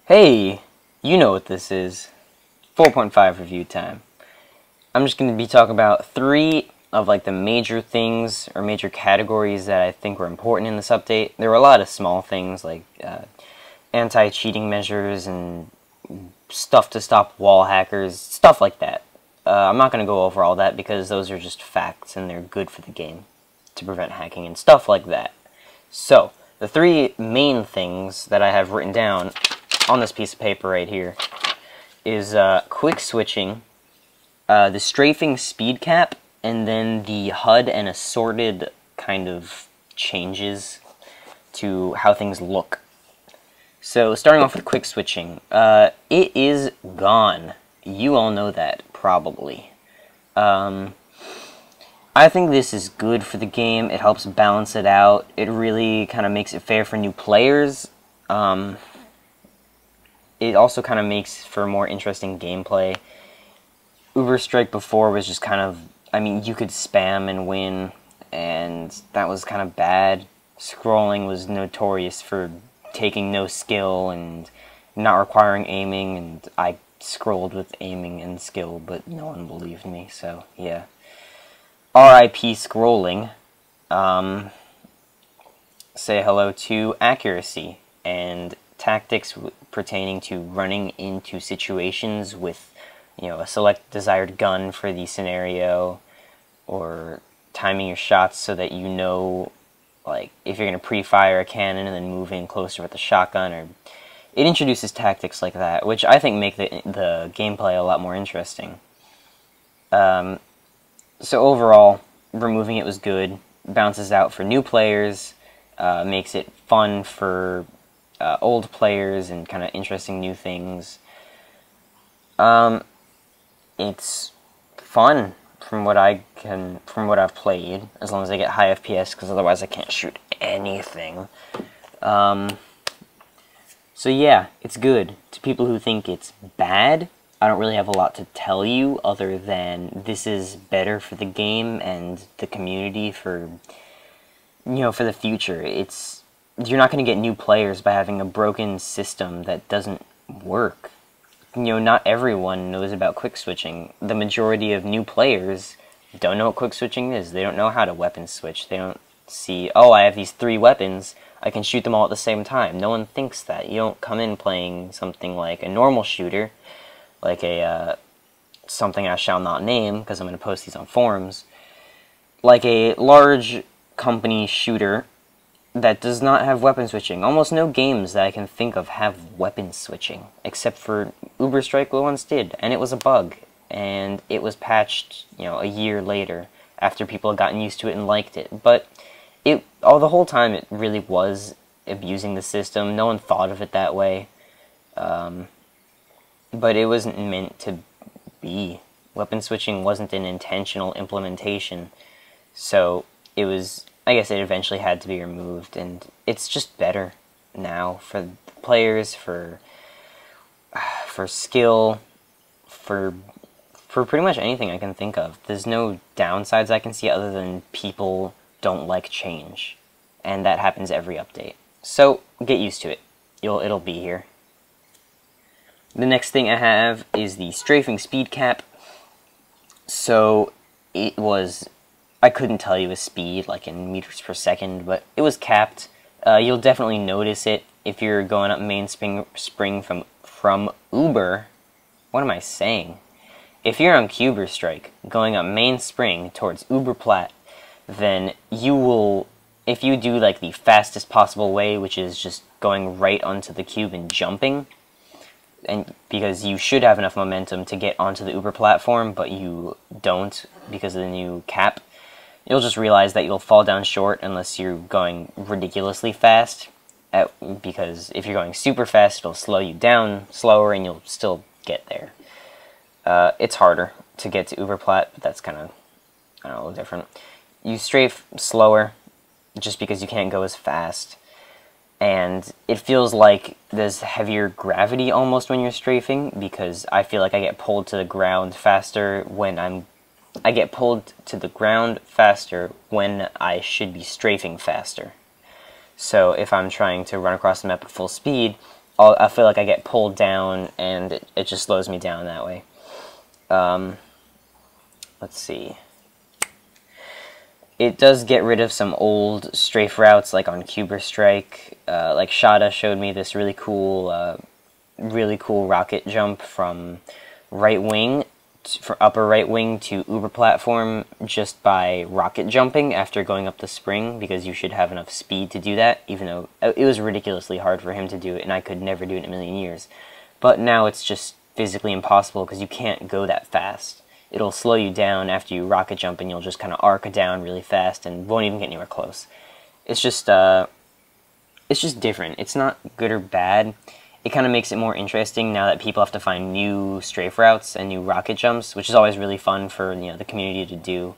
Hey, you know what this is. 4.5 review time. I'm just going to be talking about three of the major things or major categories that I think were important in this update. There were a lot of small things like anti-cheating measures and stuff to stop wall hackers, stuff like that. I'm not going to go over all that because those are just facts and they're good for the game to prevent hacking and stuff like that. So, the three main things that I have written down on this piece of paper right here is quick switching, the strafing speed cap, and then the HUD and assorted kind of changes to how things look. So starting off with quick switching, it is gone. You all know that, probably. I think this is good for the game. It helps balance it out. It really kind of makes it fair for new players. It also kind of makes for more interesting gameplay. Uber Strike before was just kind of, I mean, you could spam and win, and that was kind of bad. Scrolling was notorious for taking no skill and not requiring aiming, and I scrolled with aiming and skill, but no one believed me, so yeah. RIP scrolling. Say hello to accuracy and tactics pertaining to running into situations with, a select desired gun for the scenario, or timing your shots so that you know, if you're going to pre-fire a cannon and then move in closer with the shotgun, or it introduces tactics like that, which I think make the gameplay a lot more interesting. So overall, removing it was good. Bounces out for new players, makes it fun for old players and kind of interesting new things. It's fun from what I've played, as long as I get high FPS, because otherwise I can't shoot anything. So yeah, it's good. To people who think it's bad, I don't really have a lot to tell you other than this is better for the game and the community for the future. You're not going to get new players by having a broken system that doesn't work. Not everyone knows about quick switching. The majority of new players don't know what quick switching is. They don't know how to weapon switch. They don't see, oh, I have these 3 weapons, I can shoot them all at the same time. No one thinks that. You don't come in playing something like a normal shooter, like something I shall not name, because I'm going to post these on forums, like a large company shooter that does not have weapon switching. Almost no games that I can think of have weapon switching, except for Uber Strike once did, and it was a bug, and it was patched, a year later, after people had gotten used to it and liked it. But the whole time it really was abusing the system. No one thought of it that way, but it wasn't meant to be. Weapon switching wasn't an intentional implementation, so it was, I guess it eventually had to be removed, and it's just better now for players, for skill, for pretty much anything I can think of. There's no downsides I can see other than people don't like change, and that happens every update. So get used to it. It'll be here. The next thing I have is the strafing speed cap. So I couldn't tell you a speed, like in meters per second, but it was capped. You'll definitely notice it if you're going up main spring from Uber. What am I saying? If you're on Uber Strike going up main spring towards Uber Plat, then you will, if you do the fastest possible way, which is just going right onto the cube and jumping, and because you should have enough momentum to get onto the Uber platform, but you don't because of the new cap, you'll just realize that you'll fall down short unless you're going ridiculously fast, because if you're going super fast, it'll slow you down slower and you'll still get there. It's harder to get to Uber Plat, but that's kind of, I don't know, a little different. You strafe slower just because you can't go as fast, and it feels like there's heavier gravity almost when you're strafing, because I feel like I get pulled to the ground faster when I get pulled to the ground faster when I should be strafing faster. So if I'm trying to run across the map at full speed, I feel like I get pulled down, and it just slows me down that way. Let's see. It does get rid of some old strafe routes, like on Cuber Strike. Like Shada showed me this really cool rocket jump from right wing, for upper right wing to Uber platform, just by rocket jumping after going up the spring, because you should have enough speed to do that, even though it was ridiculously hard for him to do it, and I could never do it in a million years. But now it's just physically impossible, because you can't go that fast. It'll slow you down after you rocket jump, and you'll just kind of arc down really fast and won't even get anywhere close. It's just different. It's not good or bad. It kind of makes it more interesting now that people have to find new strafe routes and new rocket jumps, which is always really fun for, you know, the community to do.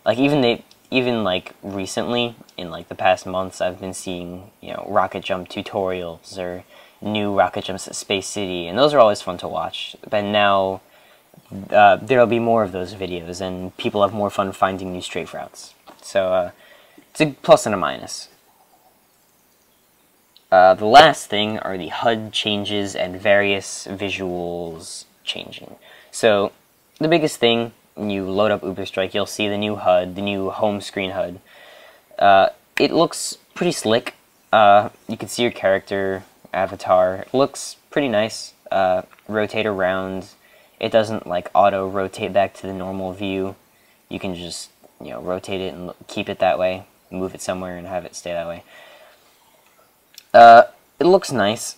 Like even like recently, in like the past months, I've been seeing, you know, rocket jump tutorials or new rocket jumps at Space City, and those are always fun to watch. But now there'll be more of those videos, and people have more fun finding new strafe routes. So it's a plus and a minus. The last thing are the HUD changes and various visuals changing. So the biggest thing, when you load up Uber Strike, you'll see the new HUD, the new home screen HUD. It looks pretty slick. You can see your character avatar. It looks pretty nice. Rotate around. It doesn't like auto rotate back to the normal view. You can just, you know, rotate it and keep it that way, move it somewhere and have it stay that way. It looks nice.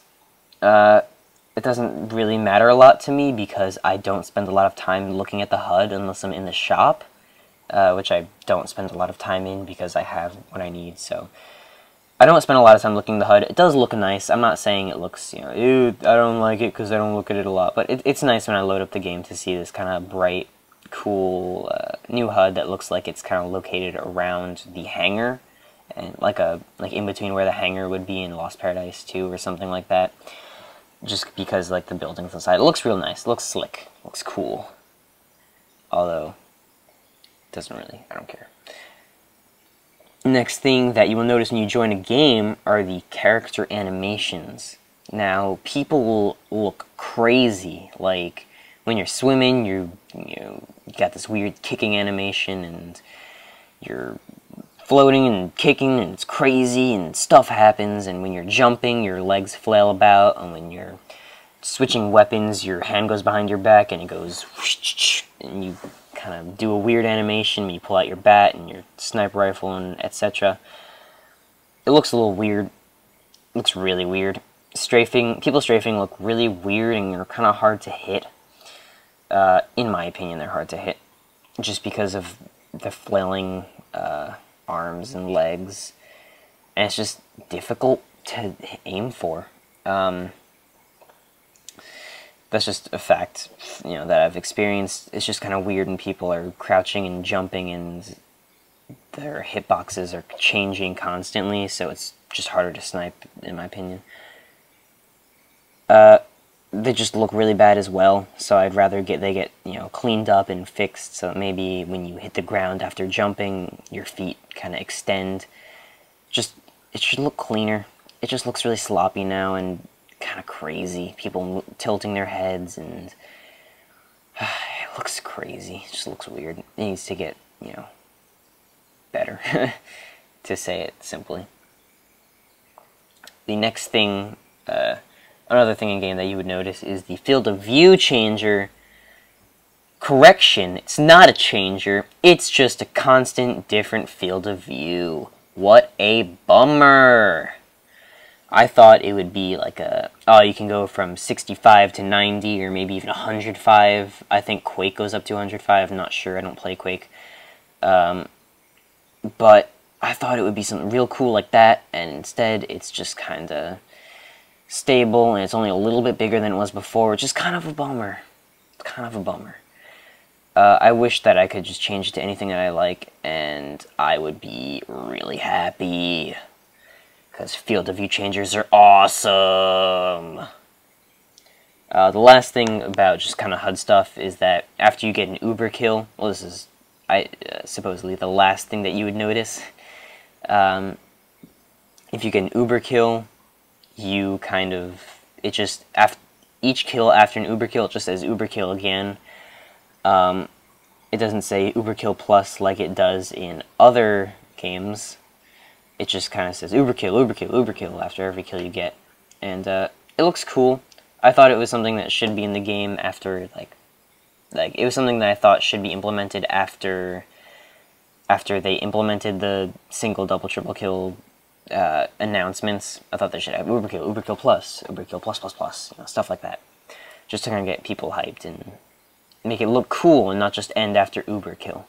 It doesn't really matter a lot to me because I don't spend a lot of time looking at the HUD unless I'm in the shop, which I don't spend a lot of time in because I have what I need, so I don't spend a lot of time looking at the HUD. It does look nice. I'm not saying it looks, you know, ew, I don't like it because I don't look at it a lot, but it's nice when I load up the game to see this kind of bright, cool new HUD that looks like it's kind of located around the hangar, and like in between where the hangar would be in Lost Paradise 2 or something like that. Just because like the buildings inside, it looks real nice. It looks slick. It looks cool. Although, it doesn't really. I don't care. Next thing that you will notice when you join a game are the character animations. Now, people will look crazy. Like when you're swimming, you got this weird kicking animation, and you're floating and kicking, and it's crazy, and stuff happens. And when you're jumping, your legs flail about, and when you're switching weapons, your hand goes behind your back, and it goes whoosh, and you kind of do a weird animation when you pull out your bat and your sniper rifle and etc. It looks a little weird. It looks really weird. People strafing look really weird, and they're kind of hard to hit. In my opinion, they're hard to hit, just because of the flailing arms and legs, and it's just difficult to aim for. That's just a fact, you know, that I've experienced. It's just kind of weird when people are crouching and jumping, and their hitboxes are changing constantly, so it's just harder to snipe, in my opinion. They just look really bad as well, so I'd rather they get, you know, cleaned up and fixed, so maybe when you hit the ground after jumping, your feet kind of extend. It should look cleaner. It just looks really sloppy now, and kind of crazy. People tilting their heads, and it looks crazy. It just looks weird. It needs to get, you know, better, to say it simply. The next thing, another thing in game that you would notice is the field of view changer. Correction, it's not a changer, it's just a constant different field of view. What a bummer! I thought it would be like you can go from 65 to 90, or maybe even 105. I think Quake goes up to 105, I'm not sure, I don't play Quake. But I thought it would be something real cool like that, and instead it's just kinda stable, and it's only a little bit bigger than it was before, which is kind of a bummer. It's kind of a bummer. I wish that I could just change it to anything that I like, and I would be really happy. Because field of view changers are awesome! The last thing about just kind of HUD stuff is that after you get an Uber kill, well, this is supposedly the last thing that you would notice. If you get an Uber kill, you kind of It just, after each kill after an uber kill, it just says uber kill again. It doesn't say uber kill plus like it does in other games. It just kind of says uber kill, uber kill, uber kill after every kill you get. And it looks cool. I thought it was something that should be in the game after, like it was something that I thought should be implemented after they implemented the single, double, triple kill announcements. I thought they should have uber kill plus, plus, you know, stuff like that, just to kind of get people hyped and make it look cool and not just end after uber kill.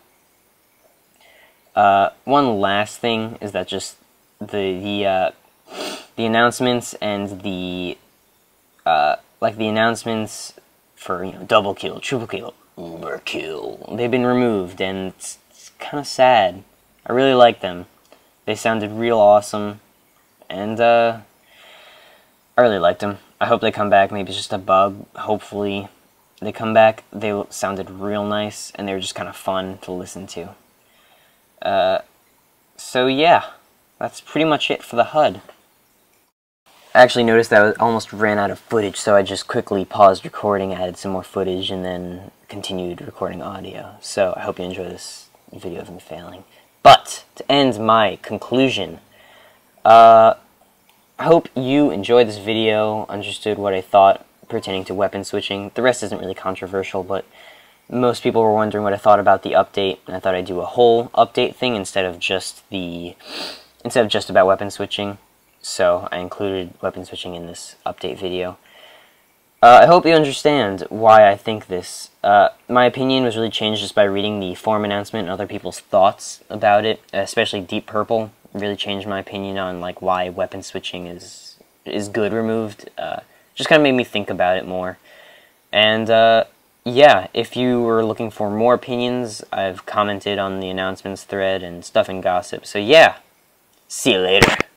One last thing is that just the announcements and the like the announcements for, you know, double kill, triple kill, uber kill, they've been removed, and it's kind of sad. I really like them. They sounded real awesome, and I really liked them. I hope they come back. Maybe it's just a bug. Hopefully they come back. They sounded real nice, and they were just kind of fun to listen to. So yeah, that's pretty much it for the HUD. I actually noticed that I almost ran out of footage, so I just quickly paused recording, added some more footage, and then continued recording audio. So I hope you enjoy this video of me failing. But, to end my conclusion, I hope you enjoyed this video, understood what I thought pertaining to weapon switching. The rest isn't really controversial, but most people were wondering what I thought about the update, and I thought I'd do a whole update thing instead of just about weapon switching. So I included weapon switching in this update video. I hope you understand why I think this. My opinion was really changed just by reading the forum announcement and other people's thoughts about it, especially Deep Purple. Really changed my opinion on like why weapon switching is good removed. Just kind of made me think about it more. And yeah, if you were looking for more opinions, I've commented on the announcements thread and stuff and gossip. So yeah, see you later.